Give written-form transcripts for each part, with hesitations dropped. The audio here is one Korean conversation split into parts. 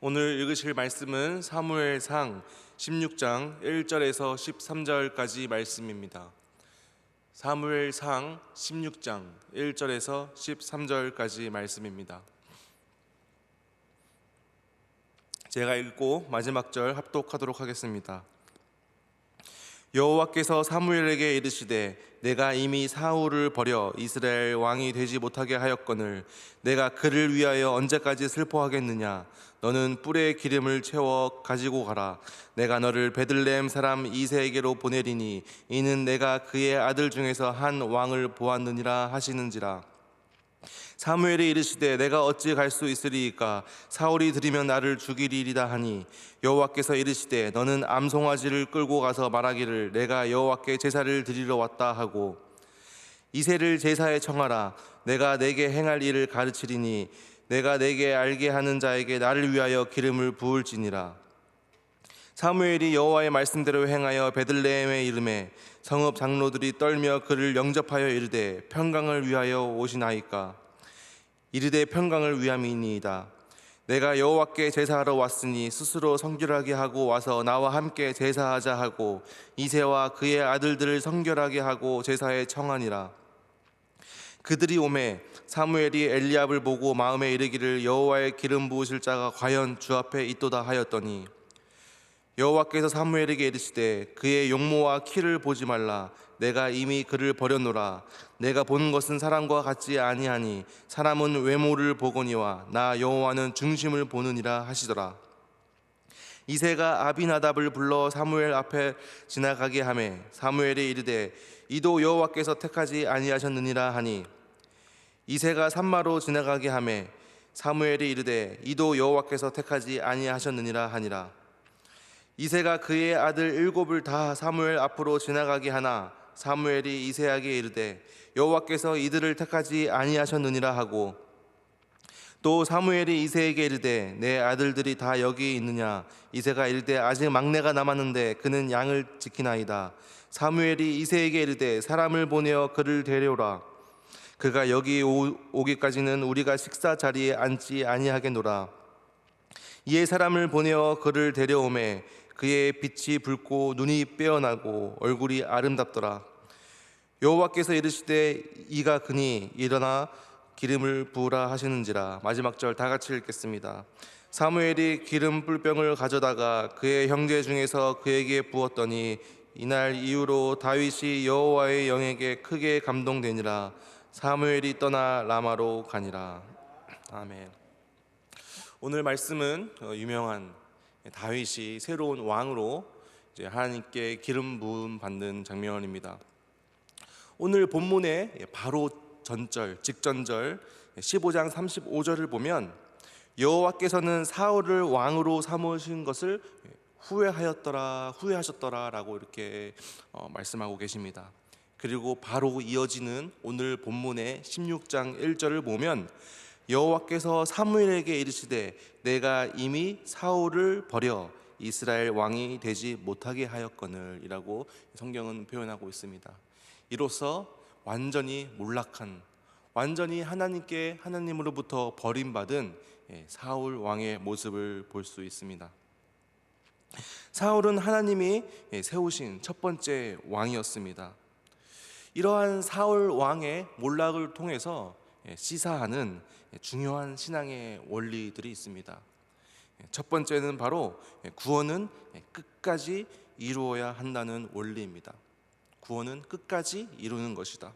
오늘 읽으실 말씀은 사무엘상 16장 1절에서 13절까지 말씀입니다. 사무엘상 16장 1절에서 13절까지 말씀입니다. 제가 읽고 마지막 절 합독하도록 하겠습니다. 여호와께서 사무엘에게 이르시되 내가 이미 사울을 버려 이스라엘 왕이 되지 못하게 하였거늘 내가 그를 위하여 언제까지 슬퍼하겠느냐. 너는 뿔에 기름을 채워 가지고 가라. 내가 너를 베들레헴 사람 이새에게로 보내리니 이는 내가 그의 아들 중에서 한 왕을 보았느니라 하시는지라. 사무엘이 이르시되 내가 어찌 갈 수 있으리이까. 사울이 들으면 나를 죽이리이다 하니 여호와께서 이르시되 너는 암송아지를 끌고 가서 말하기를 내가 여호와께 제사를 드리러 왔다 하고 이새를 제사에 청하라. 내가 내게 행할 일을 가르치리니 내가 내게 알게 하는 자에게 나를 위하여 기름을 부을지니라. 사무엘이 여호와의 말씀대로 행하여 베들레헴에 이르매 성읍 장로들이 떨며 그를 영접하여 이르되 평강을 위하여 오시나이까. 이르되 평강을 위함이니이다. 내가 여호와께 제사하러 왔으니 스스로 성결하게 하고 와서 나와 함께 제사하자 하고 이새와 그의 아들들을 성결하게 하고 제사에 청하니라. 그들이 오매 사무엘이 엘리압을 보고 마음에 이르기를 여호와의 기름 부으실 자가 과연 주 앞에 있도다 하였더니 여호와께서 사무엘에게 이르시되 그의 용모와 키를 보지 말라. 내가 이미 그를 버렸노라. 내가 보는 것은 사람과 같지 아니하니 사람은 외모를 보거니와 나 여호와는 중심을 보느니라 하시더라. 이새가 아비나답을 불러 사무엘 앞에 지나가게 하매 사무엘이 이르되 이도 여호와께서 택하지 아니하셨느니라 하니 이새가 산마로 지나가게 하매 사무엘이 이르되 이도 여호와께서 택하지 아니하셨느니라 하니라. 이새가 그의 아들 7을 다 사무엘 앞으로 지나가게 하나 사무엘이 이새에게 이르되 여호와께서 이들을 택하지 아니하셨느니라 하고 또 사무엘이 이새에게 이르되 내 아들들이 다 여기 있느냐. 이새가 이르되 아직 막내가 남았는데 그는 양을 지키나이다. 사무엘이 이새에게 이르되 사람을 보내어 그를 데려오라. 그가 여기 오기까지는 우리가 식사 자리에 앉지 아니하겠노라. 이에 사람을 보내어 그를 데려오매 그의 빛이 붉고 눈이 빼어나고 얼굴이 아름답더라. 여호와께서 이르시되 이가 그니 일어나 기름을 부으라 하시는지라. 마지막 절 다 같이 읽겠습니다. 사무엘이 기름 뿔병을 가져다가 그의 형제 중에서 그에게 부었더니 이날 이후로 다윗이 여호와의 영에게 크게 감동되니라. 사무엘이 떠나 라마로 가니라. 아멘. 오늘 말씀은 유명한 다윗이 새로운 왕으로 이제 하나님께 기름 부음 받는 장면입니다. 오늘 본문의 바로 직전절 15장 35절을 보면 여호와께서는 사울을 왕으로 삼으신 것을 후회하셨더라라고 이렇게 말씀하고 계십니다. 그리고 바로 이어지는 오늘 본문의 16장 1절을 보면 여호와께서 사무엘에게 이르시되 내가 이미 사울을 버려 이스라엘 왕이 되지 못하게 하였거늘 이라고 성경은 표현하고 있습니다. 이로써 완전히 몰락한, 완전히 하나님으로부터 버림받은 사울 왕의 모습을 볼 수 있습니다. 사울은 하나님이 세우신 첫 번째 왕이었습니다. 이러한 사울 왕의 몰락을 통해서 시사하는 중요한 신앙의 원리들이 있습니다. 첫 번째는 바로 구원은 끝까지 이루어야 한다는 원리입니다. 구원은 끝까지 이루는 것이다.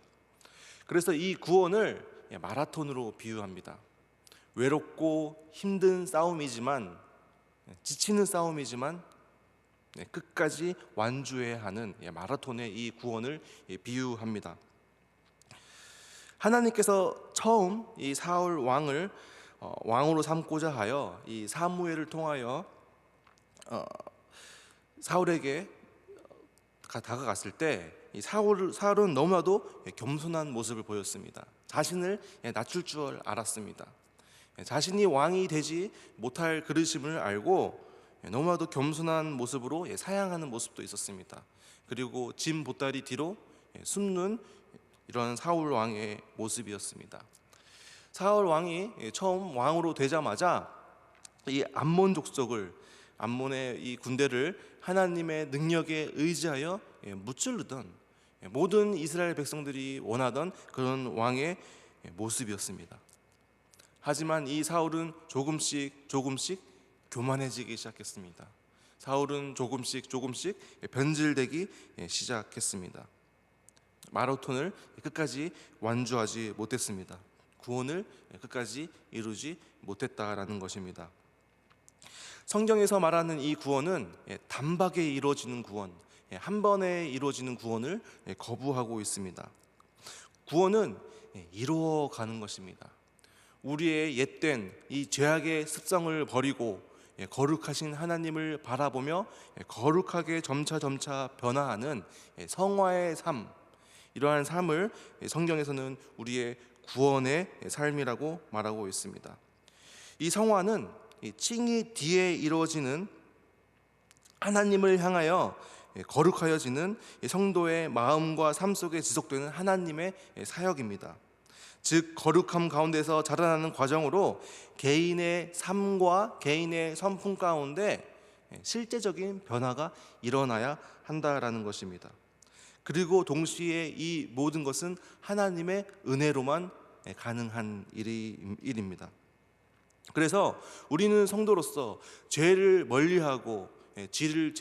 그래서 이 구원을 마라톤으로 비유합니다. 외롭고 힘든 싸움이지만, 지치는 싸움이지만 끝까지 완주해야 하는 마라톤의 이 구원을 비유합니다. 하나님께서 처음 이 사울 왕을 왕으로 삼고자 하여 이 사무엘을 통하여 사울에게 다가갔을 때 이 사울은 너무나도 겸손한 모습을 보였습니다. 자신을 낮출 줄 알았습니다. 자신이 왕이 되지 못할 그릇임을 알고 너무나도 겸손한 모습으로 사양하는 모습도 있었습니다. 그리고 짐 보따리 뒤로 숨는 이런 사울 왕의 모습이었습니다. 사울 왕이 처음 왕으로 되자마자 이 암몬 족속을, 암몬의 이 군대를 하나님의 능력에 의지하여 무찌르던 모든 이스라엘 백성들이 원하던 그런 왕의 모습이었습니다. 하지만 이 사울은 조금씩 교만해지기 시작했습니다. 사울은 조금씩 변질되기 시작했습니다. 마라톤을 끝까지 완주하지 못했습니다. 구원을 끝까지 이루지 못했다라는 것입니다. 성경에서 말하는 이 구원은 단박에 이루어지는 구원, 한 번에 이루어지는 구원을 거부하고 있습니다. 구원은 이루어가는 것입니다. 우리의 옛된 이 죄악의 습성을 버리고 거룩하신 하나님을 바라보며 거룩하게 점차 변화하는 성화의 삶, 이러한 삶을 성경에서는 우리의 구원의 삶이라고 말하고 있습니다. 이 성화는 칭의 뒤에 이루어지는 하나님을 향하여 거룩하여지는 성도의 마음과 삶 속에 지속되는 하나님의 사역입니다. 즉 거룩함 가운데서 자라나는 과정으로 개인의 삶과 개인의 성품 가운데 실제적인 변화가 일어나야 한다라는 것입니다. 그리고 동시에 이 모든 것은 하나님의 은혜로만 가능한 일입니다. 그래서 우리는 성도로서 죄를 멀리하고 죄를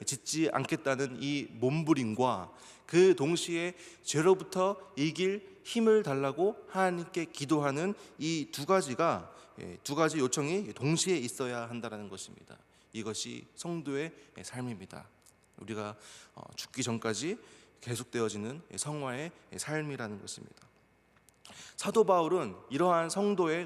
짓지 않겠다는 이 몸부림과 그 동시에 죄로부터 이길 힘을 달라고 하나님께 기도하는 이 두 가지 요청이 동시에 있어야 한다는 것입니다. 이것이 성도의 삶입니다. 우리가 죽기 전까지 계속되어지는 성화의 삶이라는 것입니다. 사도 바울은 이러한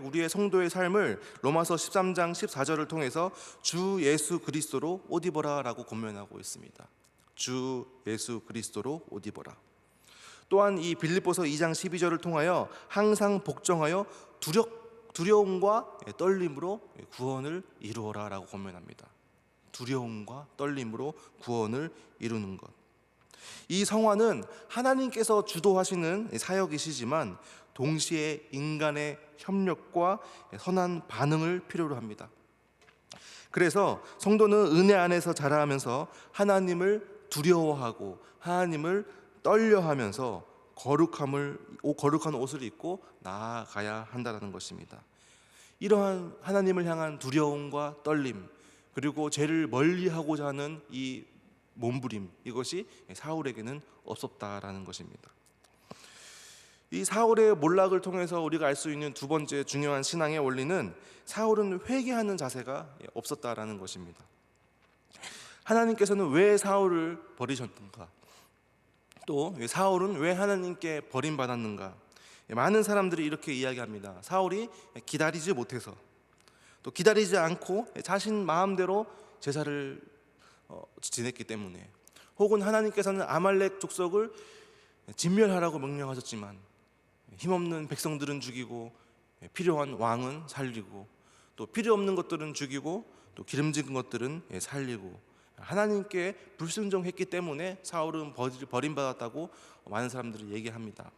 우리의 성도의 삶을 로마서 13장 14절을 통해서 주 예수 그리스도로 옷 입어라라고 권면하고 있습니다. 주 예수 그리스도로 옷 입어라. 또한 이 빌립보서 2장 12절을 통하여 항상 복종하여 두려움과 떨림으로 구원을 이루어라라고 권면합니다. 두려움과 떨림으로 구원을 이루는 것. 이 성화는 하나님께서 주도하시는 사역이시지만 동시에 인간의 협력과 선한 반응을 필요로 합니다. 그래서 성도는 은혜 안에서 자라면서 하나님을 두려워하고 하나님을 떨려하면서 거룩한 옷을 입고 나아가야 한다는 것입니다. 이러한 하나님을 향한 두려움과 떨림, 그리고 죄를 멀리하고자 하는 이 몸부림, 이것이 사울에게는 없었다라는 것입니다. 이 사울의 몰락을 통해서 우리가 알 수 있는 두 번째 중요한 신앙의 원리는 사울은 회개하는 자세가 없었다라는 것입니다. 하나님께서는 왜 사울을 버리셨는가? 또 사울은 왜 하나님께 버림받았는가? 많은 사람들이 이렇게 이야기합니다. 사울이 기다리지 못해서, 또 기다리지 않고 자신 마음대로 제사를 지냈기 때문에, 혹은 하나님께서는 아말렉 족속을 진멸하라고 명령하셨지만 힘없는 백성들은 죽이고 필요한 왕은 살리고, 또 필요 없는 것들은 죽이고 또 기름진 것들은 살리고, 하나님께 불순종했기 때문에 사울은 버림받았다고 많은 사람들이 얘기합니다.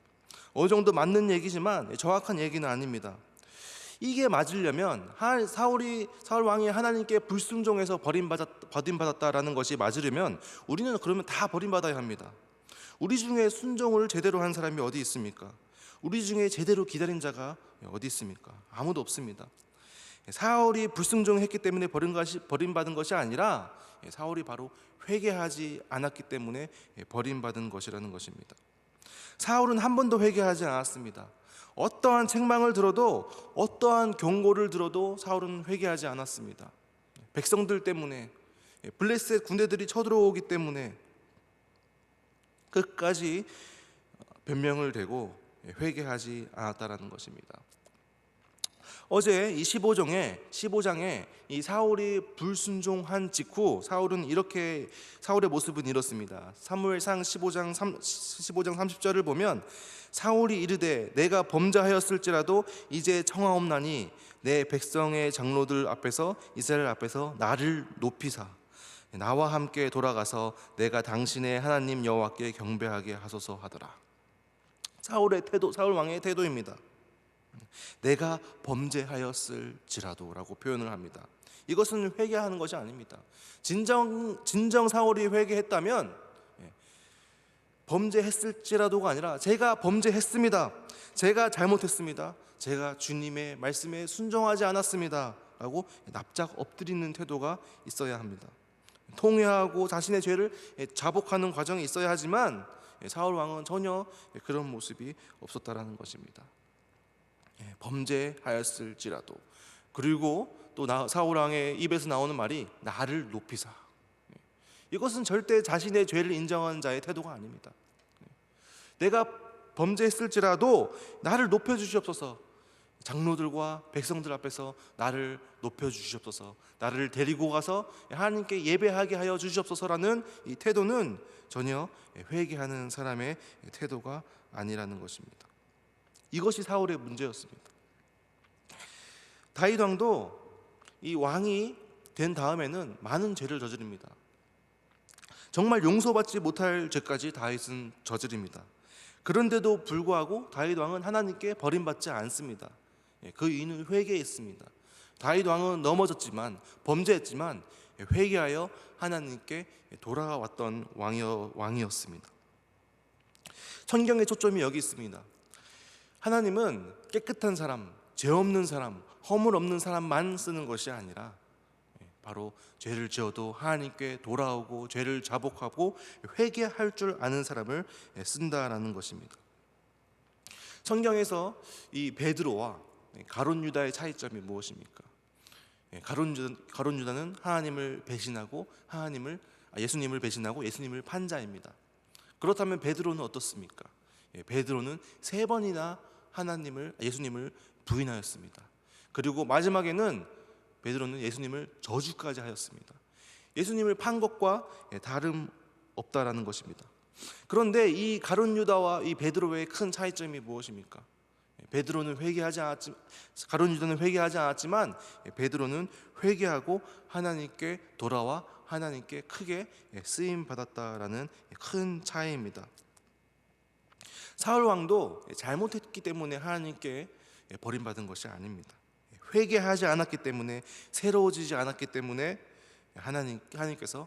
어느 정도 맞는 얘기지만 정확한 얘기는 아닙니다. 이게 맞으려면 사울 왕이 하나님께 불순종해서 버림받았다라는 것이 맞으려면 우리는 그러면 다 버림받아야 합니다. 우리 중에 순종을 제대로 한 사람이 어디 있습니까? 우리 중에 제대로 기다린 자가 어디 있습니까? 아무도 없습니다. 사울이 불순종했기 때문에 버림받은 것이 아니라 사울이 바로 회개하지 않았기 때문에 버림받은 것이라는 것입니다. 사울은 한 번도 회개하지 않았습니다. 어떠한 책망을 들어도, 어떠한 경고를 들어도 사울은 회개하지 않았습니다. 백성들 때문에, 블레셋 군대들이 쳐들어오기 때문에 끝까지 변명을 대고 회개하지 않았다라는 것입니다. 어제 이 15장에 이 사울이 불순종한 직후 사울의 모습은 이렇습니다. 사무엘상 15장 30절을 보면 사울이 이르되 내가 범죄하였을지라도 이제 청하옵나니 내 백성의 장로들 앞에서 이스라엘 앞에서 나를 높이사 나와 함께 돌아가서 내가 당신의 하나님 여호와께 경배하게 하소서 하더라. 사울 왕의 태도입니다. 내가 범죄하였을지라도라고 표현을 합니다. 이것은 회개하는 것이 아닙니다. 진정 사울이 회개했다면 범죄했을지라도가 아니라 제가 범죄했습니다. 제가 잘못했습니다. 제가 주님의 말씀에 순종하지 않았습니다. 라고 납작 엎드리는 태도가 있어야 합니다. 통회하고 자신의 죄를 자복하는 과정이 있어야 하지만 사울 왕은 전혀 그런 모습이 없었다라는 것입니다. 범죄하였을지라도. 그리고 또 사울 왕의 입에서 나오는 말이 나를 높이사. 이것은 절대 자신의 죄를 인정하는 자의 태도가 아닙니다. 내가 범죄했을지라도 나를 높여주시옵소서. 장로들과 백성들 앞에서 나를 높여주시옵소서. 나를 데리고 가서 하나님께 예배하게 하여 주시옵소서라는 이 태도는 전혀 회개하는 사람의 태도가 아니라는 것입니다. 이것이 사울의 문제였습니다. 다윗 왕도 이 왕이 된 다음에는 많은 죄를 저지릅니다. 정말 용서받지 못할 죄까지 다윗은 저지릅니다. 그런데도 불구하고 다윗 왕은 하나님께 버림받지 않습니다. 그 이유는 회개에 있습니다. 다윗 왕은 넘어졌지만 범죄했지만 회개하여 하나님께 돌아왔던 왕이었습니다. 성경의 초점이 여기 있습니다. 하나님은 깨끗한 사람, 죄 없는 사람, 허물 없는 사람만 쓰는 것이 아니라 바로 죄를 지어도 하나님께 돌아오고 죄를 자복하고 회개할 줄 아는 사람을 쓴다라는 것입니다. 성경에서 이 베드로와 가룟 유다의 차이점이 무엇입니까? 가룟 유다는 하나님을 배신하고 예수님을 배신하고 예수님을 판 자입니다. 그렇다면 베드로는 어떻습니까? 베드로는 3번이나 예수님을 부인하였습니다. 그리고 마지막에는 베드로는 예수님을 저주까지 하였습니다. 예수님을 판 것과 다름 없다라는 것입니다. 그런데 이 가룟 유다와 이 베드로의 큰 차이점이 무엇입니까? 가룟 유다는 회개하지 않았지만 베드로는 회개하고 하나님께 돌아와 하나님께 크게 쓰임 받았다라는 큰 차이입니다. 사울 왕도 잘못했기 때문에 하나님께 버림받은 것이 아닙니다. 회개하지 않았기 때문에, 새로워지지 않았기 때문에 하나님께서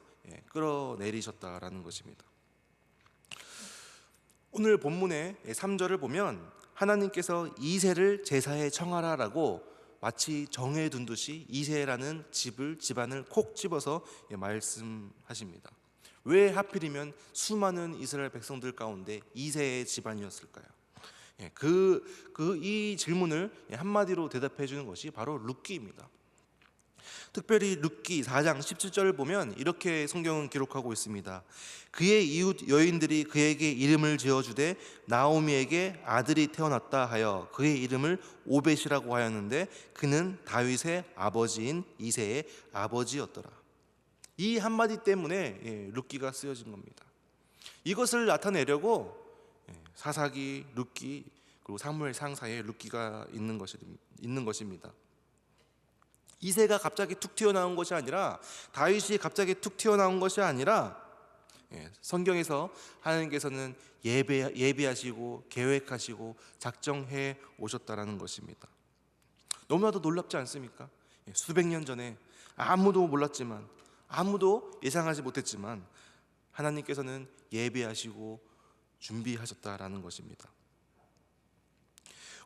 끌어내리셨다라는 것입니다. 오늘 본문의 3절을 보면 하나님께서 이새를 제사에 청하라라고 마치 정해둔 듯이 이새라는 집안을 콕 집어서 말씀하십니다. 왜 하필이면 수많은 이스라엘 백성들 가운데 이새의 집안이었을까요? 이 질문을 한마디로 대답해 주는 것이 바로 룻기입니다. 특별히 룻기 4장 17절을 보면 이렇게 성경은 기록하고 있습니다. 그의 이웃 여인들이 그에게 이름을 지어주되 나오미에게 아들이 태어났다 하여 그의 이름을 오벳이라고 하였는데 그는 다윗의 아버지인 이새의 아버지였더라. 이 한마디 때문에 룻기가 쓰여진 겁니다. 이것을 나타내려고 사사기, 룻기 그리고 사무엘 상사에 룻기가 있는 것입니다. 이새가 갑자기 툭 튀어나온 것이 아니라, 다윗이 갑자기 툭 튀어나온 것이 아니라 성경에서 하나님께서는 예비하시고 계획하시고 작정해 오셨다라는 것입니다. 너무나도 놀랍지 않습니까? 수백 년 전에 아무도 몰랐지만, 아무도 예상하지 못했지만 하나님께서는 예비하시고 준비하셨다라는 것입니다.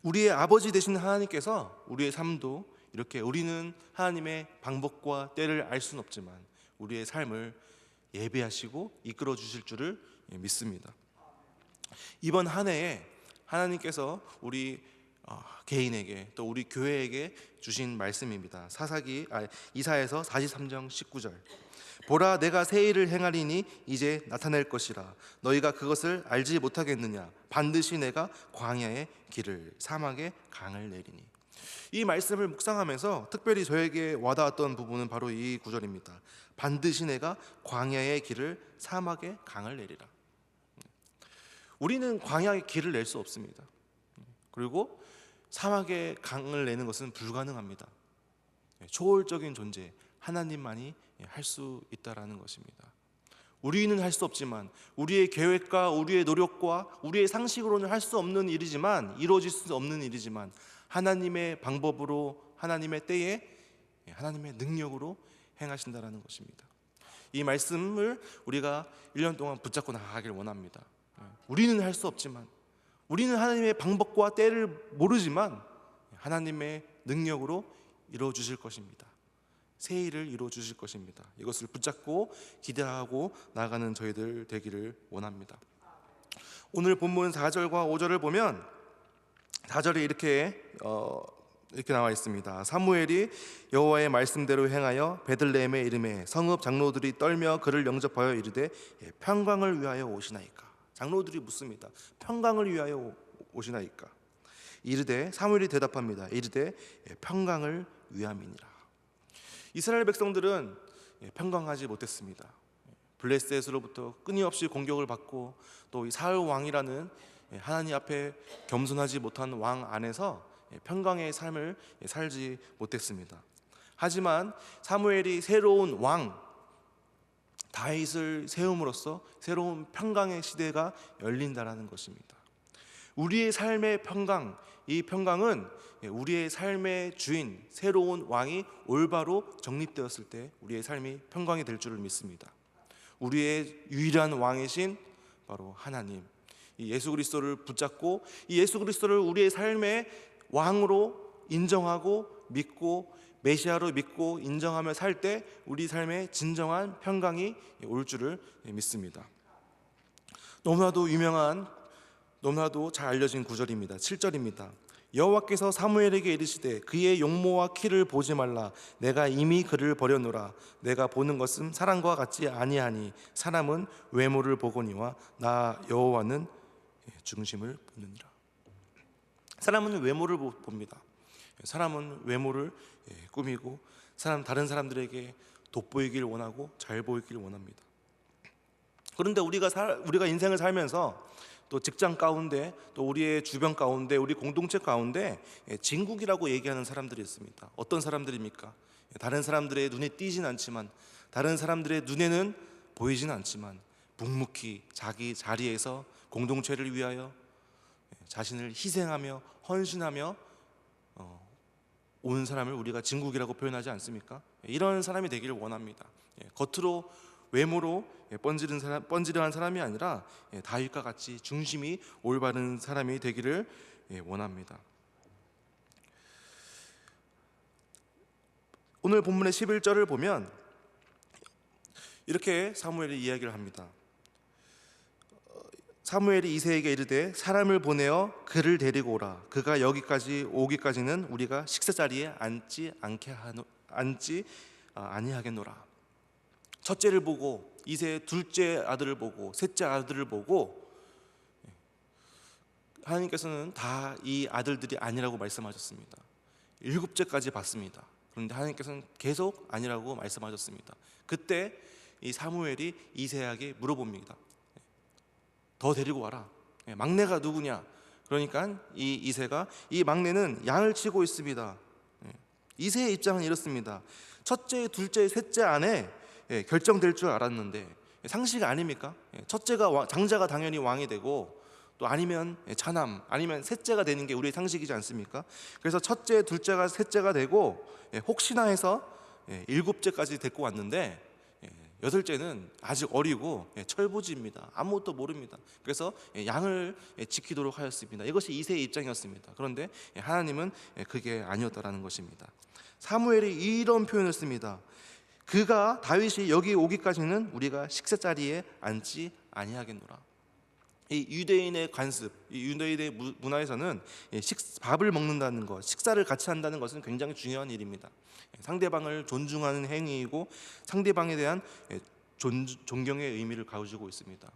우리의 아버지 되신 하나님께서 우리의 삶도 이렇게, 우리는 하나님의 방법과 때를 알 수는 없지만 우리의 삶을 예배하시고 이끌어 주실 줄을 믿습니다. 이번 한 해에 하나님께서 우리 개인에게 또 우리 교회에게 주신 말씀입니다. 이사야서 43장 19절. 보라, 내가 새 일을 행하리니 이제 나타낼 것이라. 너희가 그것을 알지 못하겠느냐? 반드시 내가 광야의 길을, 사막의 강을 내리니. 이 말씀을 묵상하면서 특별히 저에게 와닿았던 부분은 바로 이 구절입니다. 반드시 내가 광야의 길을, 사막의 강을 내리라. 우리는 광야의 길을 낼 수 없습니다. 그리고 사막의 강을 내는 것은 불가능합니다. 초월적인 존재, 하나님만이 할 수 있다라는 것입니다. 우리는 할 수 없지만, 우리의 계획과 우리의 노력과 우리의 상식으로는 할 수 없는 일이지만, 이루어질 수 없는 일이지만 하나님의 방법으로, 하나님의 때에, 하나님의 능력으로 행하신다라는 것입니다. 이 말씀을 우리가 1년 동안 붙잡고 나가길 원합니다. 우리는 할 수 없지만, 우리는 하나님의 방법과 때를 모르지만 하나님의 능력으로 이루어 주실 것입니다. 새 일을 이루어 주실 것입니다. 이것을 붙잡고 기대하고 나가는 저희들 되기를 원합니다. 오늘 본문 4절과 5절을 보면 4절에 이렇게 나와 있습니다. 사무엘이 여호와의 말씀대로 행하여 베들레헴에 이르매 성읍 장로들이 떨며 그를 영접하여 이르되 평강을 위하여 오시나이까. 장로들이 묻습니다. 평강을 위하여 오시나이까. 이르되, 사무엘이 대답합니다. 이르되 평강을 위함이니라. 이스라엘 백성들은 평강하지 못했습니다. 블레셋으로부터 끊임없이 공격을 받고 또 이 사울 왕이라는 하나님 앞에 겸손하지 못한 왕 안에서 평강의 삶을 살지 못했습니다. 하지만 사무엘이 새로운 왕 다윗을 세움으로써 새로운 평강의 시대가 열린다라는 것입니다. 우리의 삶의 평강, 이 평강은 우리의 삶의 주인 새로운 왕이 올바로 정립되었을 때 우리의 삶이 평강이 될 줄을 믿습니다. 우리의 유일한 왕이신 바로 하나님, 이 예수 그리스도를 붙잡고 이 예수 그리스도를 우리의 삶의 왕으로 인정하고 믿고 메시아로 믿고 인정하며 살 때 우리 삶에 진정한 평강이 올 줄을 믿습니다. 너무나도 유명한, 너무나도 잘 알려진 구절입니다. 7절입니다. 여호와께서 사무엘에게 이르시되 그의 용모와 키를 보지 말라. 내가 이미 그를 버려노라. 내가 보는 것은 사람과 같지 아니하니 사람은 외모를 보거니와 나 여호와는 중심을 보느니라. 사람은 외모를 봅니다. 사람은 외모를 꾸미고 다른 사람들에게 돋보이길 원하고 잘 보이길 원합니다. 그런데 우리가 인생을 살면서 또 직장 가운데 또 우리의 주변 가운데 우리 공동체 가운데 진국이라고 얘기하는 사람들이 있습니다. 어떤 사람들입니까? 다른 사람들의 눈에 띄진 않지만, 다른 사람들의 눈에는 보이진 않지만 묵묵히 자기 자리에서 공동체를 위하여 자신을 희생하며 헌신하며 온 사람을 우리가 진국이라고 표현하지 않습니까? 이런 사람이 되기를 원합니다. 겉으로 외모로 번지르한 사람이 아니라 다윗과 같이 중심이 올바른 사람이 되기를 원합니다. 오늘 본문의 11절을 보면 이렇게 사무엘이 이야기를 합니다. 사무엘이 이새에게 이르되 사람을 보내어 그를 데리고 오라. 그가 여기까지 오기까지는 우리가 식사 자리에 앉지 아니하겠노라. 첫째를 보고 이새의 둘째 아들을 보고 셋째 아들을 보고 하나님께서는 다 이 아들들이 아니라고 말씀하셨습니다. 7째까지 봤습니다. 그런데 하나님께서는 계속 아니라고 말씀하셨습니다. 그때 이 사무엘이 이새에게 물어봅니다. 더 데리고 와라. 막내가 누구냐? 그러니까 이 이새가 이 막내는 양을 치고 있습니다. 이새의 입장은 이렇습니다. 첫째, 둘째, 셋째 안에 결정될 줄 알았는데 상식 아닙니까? 첫째가 장자가 당연히 왕이 되고 또 아니면 차남 아니면 셋째가 되는 게 우리의 상식이지 않습니까? 그래서 첫째, 둘째가 셋째가 되고 혹시나 해서 7째까지 데리고 왔는데 8째는 아직 어리고 철부지입니다. 아무것도 모릅니다. 그래서 양을 지키도록 하였습니다. 이것이 이새의 입장이었습니다. 그런데 하나님은 그게 아니었다라는 것입니다. 사무엘이 이런 표현을 씁니다. 그가 다윗이 여기 오기까지는 우리가 식사 자리에 앉지 아니하겠노라. 이 유대인의 관습, 이 유대인의 문화에서는 밥을 먹는다는 것, 식사를 같이 한다는 것은 굉장히 중요한 일입니다. 상대방을 존중하는 행위이고 상대방에 대한 존경의 의미를 가지고 있습니다.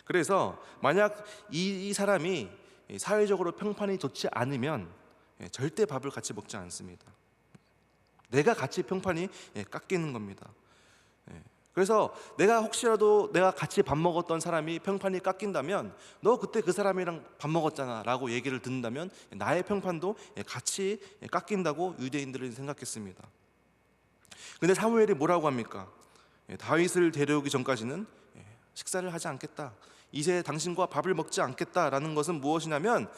그래서 만약 이 사람이 사회적으로 평판이 좋지 않으면 절대 밥을 같이 먹지 않습니다. 내가 같이 평판이 깎이는 겁니다. 그래서 혹시라도 내가 같이 밥 먹었던 사람이 평판이 깎인다면 너 그때 그 사람이랑 밥 먹었잖아 라고 얘기를 듣는다면 나의 평판도 같이 깎인다고 유대인들은 생각했습니다. 근데 사무엘이 뭐라고 합니까? 다윗을 데려오기 전까지는 식사를 하지 않겠다. 이세 당신과 밥을 먹지 않겠다라는 것은 무엇이냐면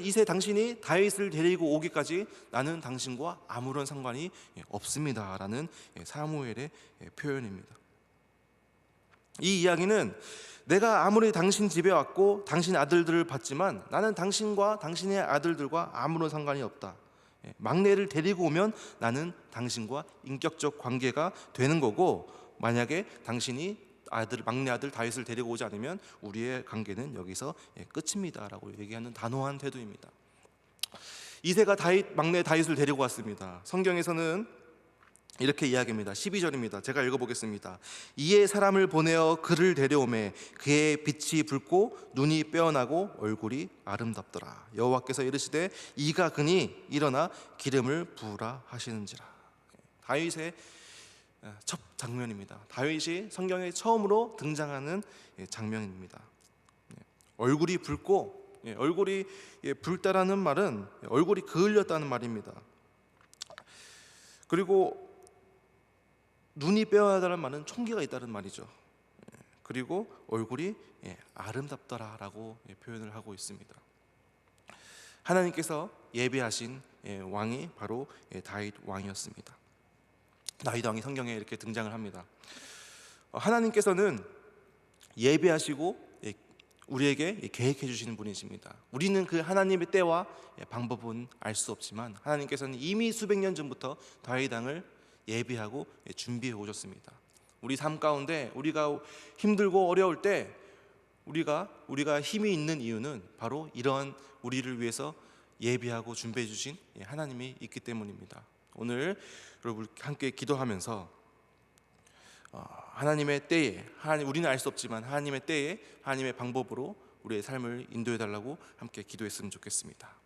이세 당신이 다윗을 데리고 오기까지 나는 당신과 아무런 상관이 없습니다라는 사무엘의 표현입니다. 이 이야기는 내가 아무리 당신 집에 왔고 당신 아들들을 봤지만 나는 당신과 당신의 아들들과 아무런 상관이 없다. 막내를 데리고 오면 나는 당신과 인격적 관계가 되는 거고, 만약에 당신이 막내 아들 다윗을 데리고 오지 않으면 우리의 관계는 여기서 끝입니다라고 얘기하는 단호한 태도입니다. 이새가 막내 다윗을 데리고 왔습니다. 성경에서는 이렇게 이야기합니다. 12절입니다. 제가 읽어보겠습니다. 이에 사람을 보내어 그를 데려오매 그의 빛이 붉고 눈이 빼어나고 얼굴이 아름답더라. 여호와께서 이르시되 이가 그니 일어나 기름을 부으라 하시는지라. 다윗의 첫 장면입니다. 다윗이 성경에 처음으로 등장하는 장면입니다. 얼굴이 붉고, 얼굴이 붉다라는 말은 얼굴이 그을렸다는 말입니다. 그리고 눈이 빼어나다는 말은 총기가 있다는 말이죠. 그리고 얼굴이 아름답더라라고 표현을 하고 있습니다. 하나님께서 예비하신 왕이 바로 다윗 왕이었습니다. 다윗 왕이 성경에 이렇게 등장을 합니다. 하나님께서는 예비하시고 우리에게 계획해 주시는 분이십니다. 우리는 그 하나님의 때와 방법은 알 수 없지만 하나님께서는 이미 수백 년 전부터 다윗 왕을 예비하고 준비해 오셨습니다. 우리 삶 가운데 우리가 힘들고 어려울 때 우리가 힘이 있는 이유는 바로 이러한 우리를 위해서 예비하고 준비해 주신 하나님이 있기 때문입니다. 오늘 여러분 함께 기도하면서 하나님의 때에, 우리는 알 수 없지만 하나님의 때에 하나님의 방법으로 우리의 삶을 인도해 달라고 함께 기도했으면 좋겠습니다.